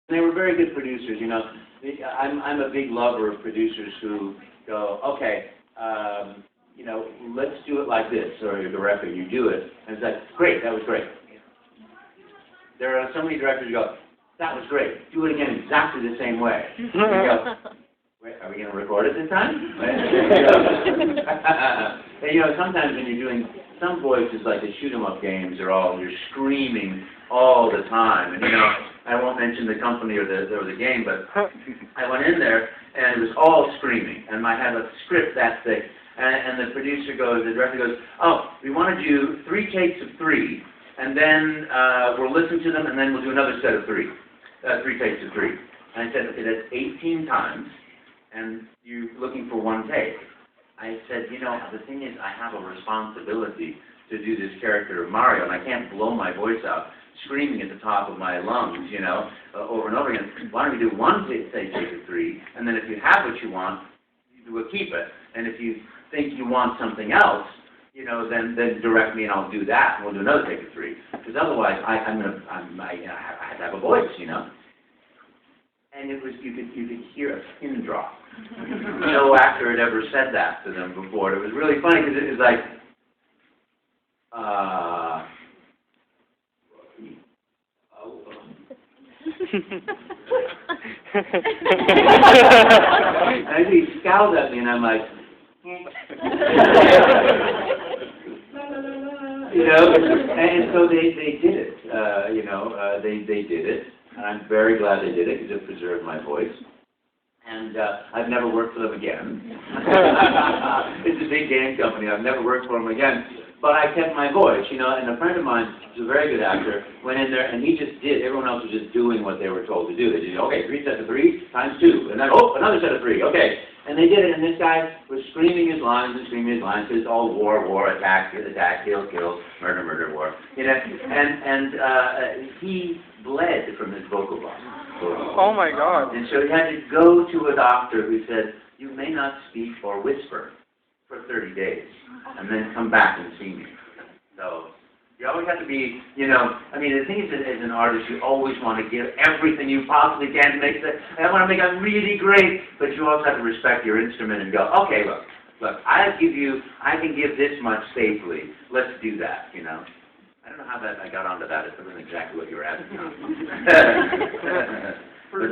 They were very good producers, you know. I'm a big lover of producers who go, okay, you know, let's do it like this, or your director, you do it, and it's like, great, that was great. There are so many directors who go, that was great, do it again exactly the same way. You go, wait, are we going to record it this time? And, you know, sometimes when you're doing some voices like the shoot-'em-up games, you're screaming all the time, and you know, I won't mention the company or the game, but I went in there and it was all screaming, and I had a script that thick, and the director goes, oh, we want to do 3 takes of 3, and then we'll listen to them, and then we'll do another set of 3 takes of 3. And I said, okay, that's 18 times, and you're looking for 1 take. I said, you know, the thing is, I have a responsibility to do this character of Mario, and I can't blow my voice out screaming at the top of my lungs, you know, over and over again. Why don't we do 1 take of 3, and then if you have what you want, we'll keep it. And if you think you want something else, you know, then direct me and I'll do that, and we'll do another take of 3. Because otherwise, I have to have a voice, you know. And it was, you could hear a pin drop. No actor had ever said that to them before. It was really funny because it was like, and he scowled at me, and I'm like, you know, and so they did it, you know, they did it, and I'm very glad they did it because it preserved my voice. And I've never worked for them again. It's a big game company. I've never worked for them again. But I kept my voice, you know, and a friend of mine, who's a very good actor, went in there and he just did. Everyone else was just doing what they were told to do. They did, okay, 3 sets of 3 times 2. And then, oh, another set of 3, okay. And they did it, and this guy was screaming his lines and screaming his lines. It's all war, attack, kill, murder, war. You know, and he bled from his vocal box. Oh my God. And so he had to go to a doctor who said, you may not speak or whisper for 30 days, and then come back and see me. So you always have to be, you know, I mean, the thing is, as an artist, you always want to give everything you possibly can to make it. I want to make it really great, but you also have to respect your instrument and go, okay, look, I can give this much safely. Let's do that, you know. I don't know how I got onto that. It wasn't exactly what you were asking. For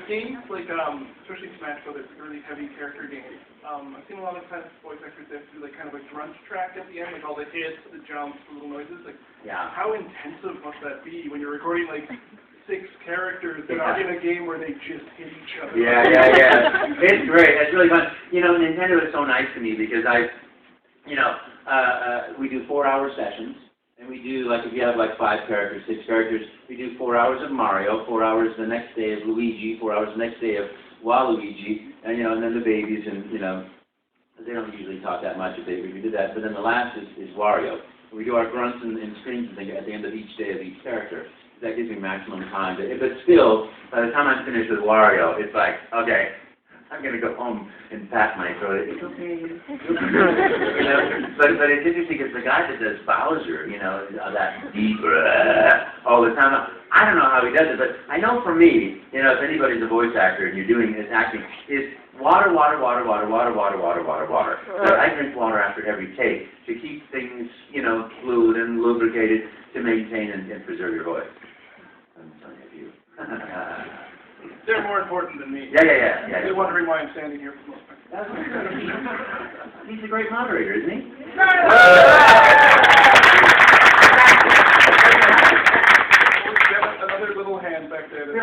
games like, especially Smash Brothers, like really heavy character games, I've seen a lot of times voice actors that do like kind of a grunt track at the end, like all the hits, the jumps, the little noises. Like, yeah. How intensive must that be when you're recording like 6 characters that are in a game where they just hit each other? Yeah. It's great. It's really fun. You know, Nintendo is so nice to me because we do 4-hour sessions. And we do, like, if you have, like, 5 characters, 6 characters, we do 4 hours of Mario, 4 hours the next day of Luigi, 4 hours the next day of Waluigi, and, you know, and then the babies, and, you know, they don't usually talk that much if we do that. But then the last is Wario. We do our grunts and screams and things at the end of each day of each character. That gives me maximum time. But still, by the time I'm finished with Wario, it's like, okay, I'm going to go home and pat my throat. It's okay. You know? But it's interesting because the guy that does Bowser, you know, that deep all the time, I don't know how he does it, but I know for me, you know, if anybody's a voice actor and you're doing this acting, is water. So I drink water after every take to keep things, you know, fluid and lubricated to maintain and preserve your voice. I'm telling you. They're more important than me. Yeah. You're wondering why I'm standing here for most part. He's a great moderator, isn't he? Another little hand back there. Do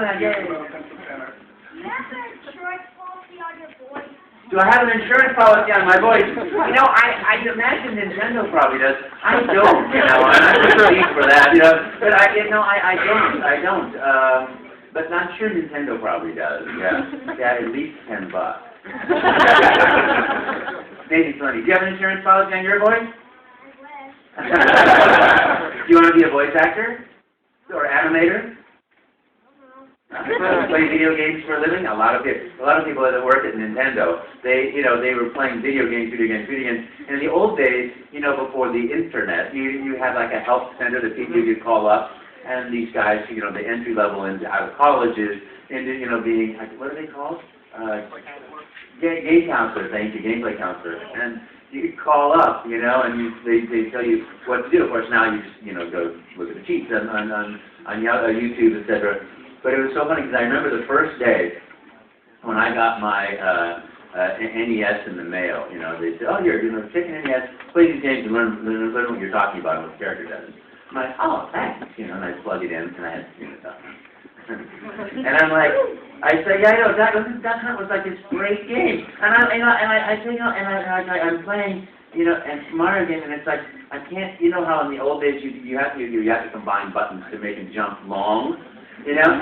I have an insurance policy on my voice? You know, I imagine Nintendo probably does. I don't, you know, and I would speak for that, you know. But I don't. But I'm sure Nintendo probably does. Yeah, at least $10. Maybe 20. Do you have an insurance policy on your voice? Do you want to be a voice actor or animator? Play video games for a living? A lot of people that work at Nintendo, they were playing video games, and in the old days, you know, before the internet, you had like a help center that people you could call up, and these guys, you know, the entry level into out of colleges, into, you know, being, what are they called? Game counselor, thank you, gameplay counselor. And you call up, you know, and they tell you what to do. Of course, now you just, you know, go look at the cheats on YouTube, etc. But it was so funny because I remember the first day when I got my NES in the mail. You know, they said, "Oh, here, you know, take an NES, play these games, and learn what you're talking about and what the character does." I'm like, "Oh, thanks," you know, and I plug it in, and I had, you know, stuff. And I'm like, I say, yeah, you know, Duck Hunt was like this great game, and I'm playing, you know, and Mario game, and it's like I can't, you know how in the old days you have to combine buttons to make him jump long, you know, and